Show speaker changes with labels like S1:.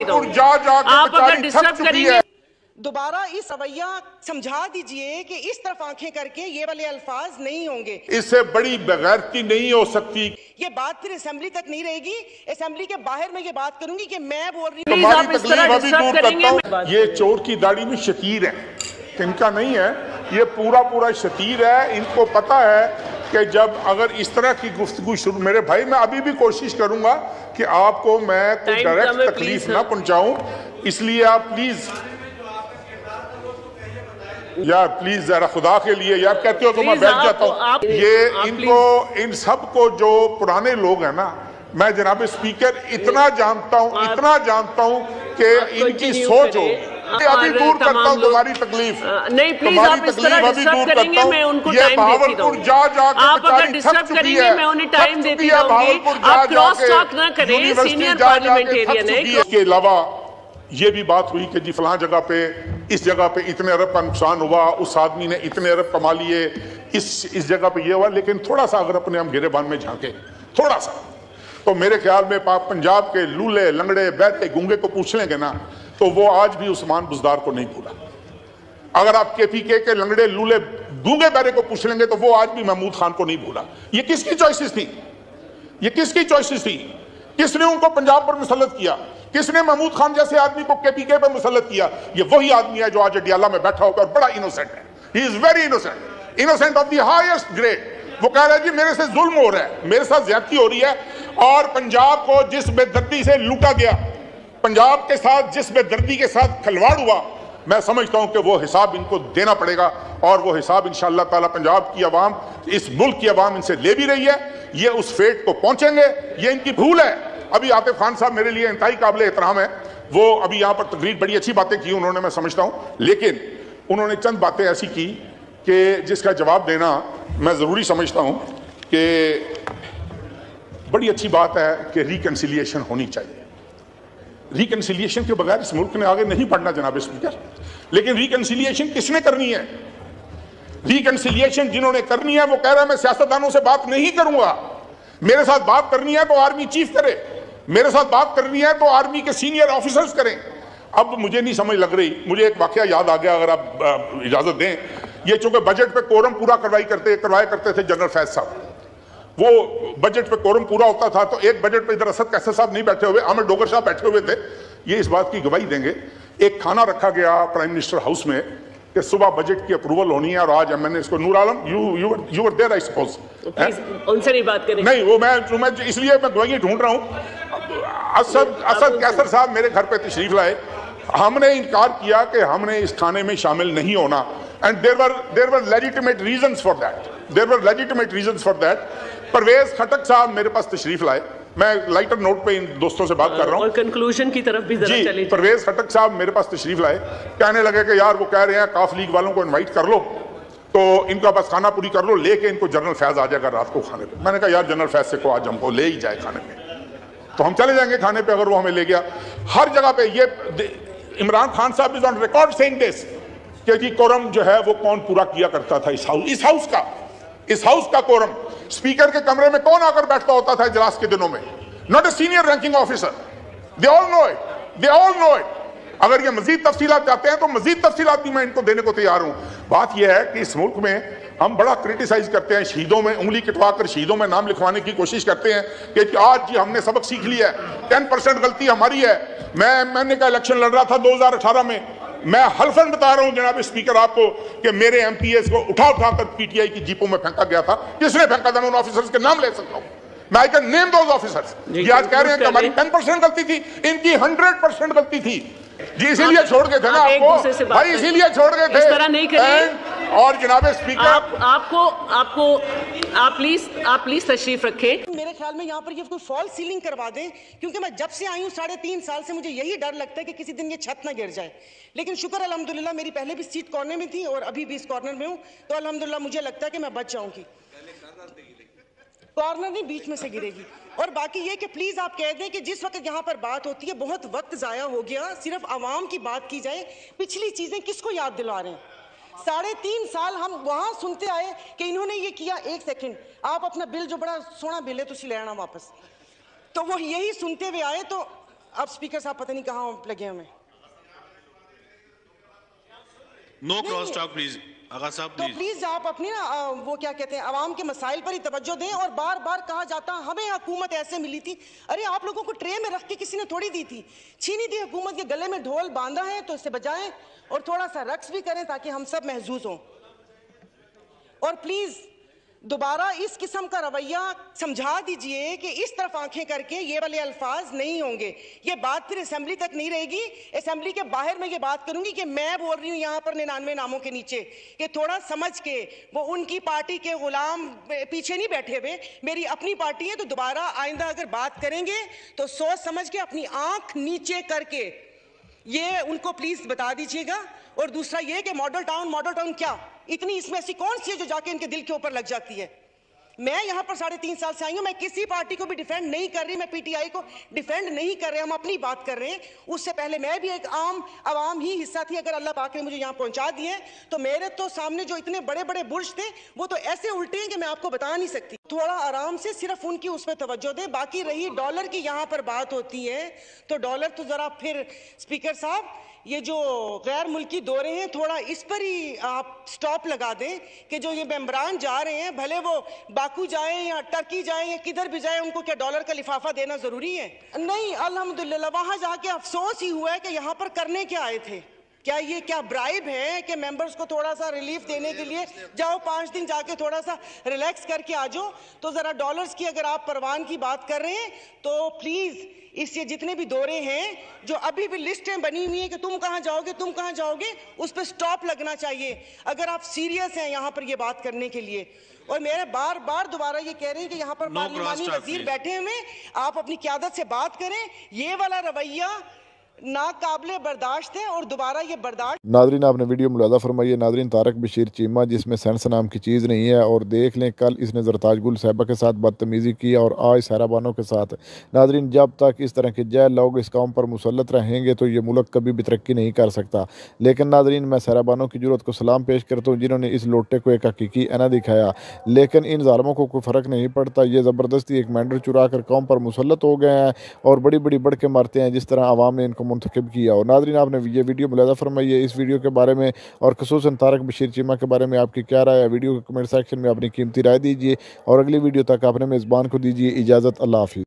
S1: आप अगर डिस्टर्ब करेंगे
S2: दोबारा इस रवैया समझा दीजिए कि इस तरफ आंखें करके ये वाले अल्फाज नहीं होंगे।
S3: इससे बड़ी बेगैरती नहीं हो सकती।
S2: ये बात फिर असेंबली तक नहीं रहेगी, असेंबली के बाहर मैं ये बात करूंगी कि मैं बोल रही
S1: हूँ।
S3: हमारी तकलीफ अभी दूर करता हूँ। ये चोर की दाढ़ी में शतीर है, इनका नहीं है, ये पूरा शतीर है। इनको पता है कि जब अगर इस तरह की गुफ्तगू शुरू, मेरे भाई मैं अभी भी कोशिश करूंगा कि आपको मैं कोई डायरेक्ट तकलीफ ना पहुंचाऊं, इसलिए आप प्लीज यार प्लीज जरा खुदा के लिए यार कहते हो तो मैं बैठ जाता हूँ। ये इनको इन सब को जो पुराने लोग हैं ना, मैं जनाब स्पीकर इतना जानता हूँ कि इनकी सोच हो। अभी दूर करता हूँ तुम्हारी तकलीफ,
S1: नहीं प्लीज आप इस तरह डिस्टर्ब करेंगे मैं उनको टाइम देती रहूंगी। आप अगर डिस्टर्ब करेंगे मैं उन्हें टाइम देती रहूंगी। आप क्रॉस टॉक ना करें, सीनियर पार्लियामेंटेरियन है।
S3: इसके अलावा ये भी बात हुई कि जी फलां जगह पे इस जगह पे इतने अरब का नुकसान हुआ, उस आदमी ने इतने अरब कमा लिए, इस जगह पे ये हुआ। लेकिन थोड़ा सा अगर अपने हम गिरेबान में झांके थोड़ा सा, तो मेरे ख्याल में पंजाब के लूले लंगड़े बहते गूंगे को पूछ लेंगे ना, तो वो आज भी उस्मान बुज़दार को नहीं भूला। अगर आप KPK के लंगड़े लूले गूंगे बहरे को पूछ लेंगे तो वो आज भी महमूद खान को नहीं भूला। ये किसकी चॉइसेस थी? ये किसकी चॉइसेस थी? किसने उनको पंजाब पर मुसल्लत किया? किसने महमूद खान जैसे आदमी को KPK पर मुसल्लत किया? ये वही आदमी है जो आज अडियाला में बैठा होकर बड़ा इनोसेंट है। He is very innocent of the highest grade. वो कह रहा है जी मेरे से जुल्म हो रहा है, मेरे साथ ज्यादती हो रही है, और पंजाब को जिस बेदर्दी से लूटा गया, पंजाब के साथ जिस बेदर्दी के साथ खिलवाड़ हुआ, मैं समझता हूं कि वो हिसाब इनको देना पड़ेगा। और वो हिसाब इंशाअल्लाह ताला पंजाब की आवाम, इस मुल्क की आवाम इनसे ले भी रही है। ये उस फेट को पहुंचेंगे, ये इनकी भूल है। अभी आतिफ खान साहब मेरे लिए इंतहाई काबिल एहतराम है, वो अभी यहाँ पर तकरीर बड़ी अच्छी बातें की उन्होंने, मैं समझता हूँ, लेकिन उन्होंने चंद बातें ऐसी की कि जिसका जवाब देना मैं ज़रूरी समझता हूँ कि बड़ी अच्छी बात है कि रिकन्सिलिएशन होनी चाहिए। रिकन्सिलिएशन के बगैर इस मुल्क ने आगे नहीं बढ़ना जनाब स्पीकर। लेकिन रिकन्सिलिएशन किसने करनी है? रिकन्सिलिएशन जिन्होंने करनी है वो कह रहा है मैं सियासतदानों से बात नहीं करूंगा, मेरे साथ बात करनी है तो आर्मी चीफ करे, मेरे साथ बात करनी है तो आर्मी के सीनियर ऑफिसर्स करें। अब मुझे नहीं समझ लग रही, मुझे एक वाकया याद आ गया, अगर आप इजाजत दें। ये चूंकि बजट पे कोरम पूरा करवाया करते थे जनरल फैज साहब, वो बजट पे कोरम पूरा होता था तो एक बजट पे इधर असद कैसर साहब नहीं बैठे हुए, आमिर डोगर साहब बैठे हुए थे, ये इस बात की गवाही देंगे। एक खाना रखा गया प्राइम मिनिस्टर हाउस में कि सुबह बजट की अप्रूवल होनी है, और आज मैंने इसको Noor Alam you were there I suppose,
S1: उनसे नहीं बात करें।
S3: नहीं वो मैं इसलिए मैं गवाही ढूंढ रहा हूं। असद कैसर साहब मेरे घर पे तशरीफ लाए, हमने इनकार किया कि हमने इस खाने में शामिल नहीं होना, and there were legitimate reasons for that. Parvez Khattak साहब मेरे पास तशरीफ लाए, मैं लाइटर नोट पे इन दोस्तों से बात कर रहा हूं,
S1: और कंक्लूजन की तरफ भी जरा चलिए।
S3: परवेज खटक साहब मेरे पास तशरीफ लाए, कहने लगे कि यार वो कह रहे हैं काफ लीग वालों को इनवाइट कर लो, तो इनका बस खाना पूरी कर लो, लेके इनको जनरल फैज आ जाएगा रात को खाने पे। मैंने कहा यार जनरल फैज से को आज हमको ले ही जाए खाने पे, तो हम चले जाएंगे खाने पे अगर वो हमें ले गया। हर जगह पे ये इमरान खान साहब is on record saying this कि जी कोरम जो है वो कौन पूरा किया करता था इस हाउस का कोरम। स्पीकर के कमरे में कौन आकर बैठता होता था इजलास के दिनों में? Not a senior ranking officer. They all know it. अगर ये मजीद तफसीलात चाहते हैं तो मजीद तफसीलात भी मैं इनको देने को तैयार हूं। बात यह है कि इस मुल्क में हम बड़ा क्रिटिसाइज करते हैं, शहीदों में उंगली कटवा कर शहीदों में नाम लिखवाने की कोशिश करते हैं कि आज जी हमने सबक सीख लिया है, 10% गलती हमारी है। मैंने कहा इलेक्शन लड़ रहा था 2018 में, मैं हल्फन बता रहा हूं जनाब स्पीकर आपको कि मेरे MPs को उठा कर PTI की जीपों में फेंका गया था। किसने फेंका था? मैं उन ऑफिसर्स के नाम ले सकता हूं, मैं I can name those officers. ये आज कह रहे हैं कि हमारी 10% गलती थी, इनकी 100% गलती थी जी, इसीलिए छोड़ गए थे ना आपको भाई, इसीलिए छोड़ गए थे।
S1: इस तरह नहीं करिए।
S3: और जनाब स्पीकर
S1: आप प्लीज तशरीफ रखें।
S2: मेरे ख्याल में यहाँ पर ये कोई फॉल्स सीलिंग करवा दें, क्योंकि मैं जब से आई हूँ 3.5 साल से मुझे यही डर लगता है कि किसी दिन ये छत ना गिर जाए। लेकिन शुक्र अल्हम्दुलिल्लाह मेरी पहले भी सीट कॉर्नर में थी और अभी भी इस कॉर्नर में हूँ, तो अल्हम्दुलिल्लाह मुझे लगता है कि मैं बच जाऊंगी। कॉर्नर नहीं, बीच में से गिरेगी। और बाकी ये कि प्लीज आप कह दें कि जिस वक्त यहाँ पर बात होती है बहुत वक्त जाया हो गया, सिर्फ आवाम की बात की जाए, पिछली चीजें किसको याद दिला रहे हैं? 3.5 साल हम वहां सुनते आए कि इन्होंने ये किया। 1 सेकंड, आप अपना बिल जो बड़ा सोना बिल है तुसी ले आना वापस, तो वो यही सुनते हुए आए। तो अब स्पीकर साहब पता नहीं कहाँ लगे हमें।
S4: No cross talk please. Agha साहब
S2: तो प्लीज आप अपनी ना वो क्या कहते हैं अवाम के मसाइल पर ही तवज्जो दें। और बार बार कहा जाता हमें हुकूमत ऐसे मिली थी। अरे आप लोगों को ट्रे में रख के किसी ने थोड़ी दी थी, छीनी थी हुकूमत के गले में ढोल बांधा है तो इससे बजाएं और थोड़ा सा रक्स भी करें ताकि हम सब महजूज हों। और प्लीज दोबारा इस किस्म का रवैया समझा दीजिए कि इस तरफ आंखें करके ये वाले अल्फाज नहीं होंगे। ये बात फिर असेंबली तक नहीं रहेगी। असेंबली के बाहर मैं ये बात करूंगी कि मैं बोल रही हूं यहां पर 99 नामों के नीचे कि थोड़ा समझ के, वो उनकी पार्टी के गुलाम पीछे नहीं बैठे हुए, मेरी अपनी पार्टी है। तो दोबारा आइंदा अगर बात करेंगे तो सोच समझ के अपनी आंख नीचे करके ये उनको प्लीज बता दीजिएगा। और दूसरा ये कि मॉडल टाउन क्या, इतनी इसमें ऐसी कौन सी है जो जाके इनके दिल के ऊपर लग जाती है। मैं यहां पर 3.5 साल से आई हूं, मैं किसी पार्टी को भी डिफेंड नहीं कर रही, मैं पीटीआई को डिफेंड नहीं कर रहे, हम अपनी बात कर रहे हैं। उससे पहले मैं भी एक आम आवाम ही हिस्सा थी। अगर अल्लाह पाक ने मुझे यहां पहुंचा दिए तो मेरे तो सामने जो इतने बड़े बड़े बुर्ज थे वो तो ऐसे उल्टे हैं कि मैं आपको बता नहीं सकती। थोड़ा आराम से सिर्फ उनकी उस पर तवज्जो दे। बाकी रही डॉलर की यहां पर बात होती है तो डॉलर तो जरा फिर स्पीकर साहब ये जो गैर मुल्की दौरे हैं थोड़ा इस पर ही आप स्टॉप लगा दें कि जो ये मेंबरान जा रहे हैं भले वो बाकू जाएं या टर्की जाएं या किधर भी जाएं, उनको क्या डॉलर का लिफाफा देना जरूरी है? नहीं, अल्हम्दुलिल्लाह वहां जाके अफसोस ही हुआ है कि यहाँ पर करने क्या आए थे। क्या ब्राइब है कि मेंबर्स को थोड़ा सा रिलीफ देने के लिए जाओ 5 दिन जाके थोड़ा सा रिलैक्स करके आ जाओ। तो जरा डॉलर्स की अगर आप परवान की बात कर रहे हैं तो प्लीज इससे जितने भी दौरे हैं जो अभी भी लिस्टें बनी हुई है कि तुम कहां जाओगे, उस पर स्टॉप लगना चाहिए अगर आप सीरियस हैं यहां पर ये बात करने के लिए। और मेरे बार बार दोबारा ये कह रहे हैं कि यहाँ पर पार्लिमानी वजीर बैठे हुए, आप अपनी क़यादत से बात करें। ये वाला रवैया नाकाबिले बर्दाश्त है और दोबारा ये बर्दाश्त।
S5: नादरीन आपने वीडियो मुलाजा फरमाइए। नादरीन तारक बशीर चीमा जिसमें सेंस नाम की चीज़ नहीं है। और देख लें कल इसने जरताज गुल साहिबा के साथ बदतमीज़ी की और आज सहरा बानो के साथ। नादरीन जब तक इस तरह के जैल लोग इस कौम पर मुसल्लत रहेंगे तो ये मुल्क कभी भी तरक्की नहीं कर सकता। लेकिन नादरीन मैं सहरा बानो की जरूरत को सलाम पेश करता हूँ जिन्होंने इस लोटे को एक हकीकी ऐना दिखाया। लेकिन इन ज़ालिमों को कोई फ़र्क नहीं पड़ता, ये ज़बरदस्ती एक मैंडर चुरा कर कौम पर मुसल्लत हो गए हैं और बड़ी बड़ी बढ़ के मारते हैं जिस तरह आवाम ने इनको मुंतखब किया। और नादरीन आपने ये वीडियो मुलाजा फरमाइए। इस वीडियो के बारे में और खुसूसन तारक बशीर चीमा के बारे में आपकी क्या राय है? वीडियो के कमेंट सेक्शन में अपनी कीमती राय दीजिए और अगली वीडियो तक आपने मेज़बान को दीजिए इजाज़त। अल्लाह हाफिज़।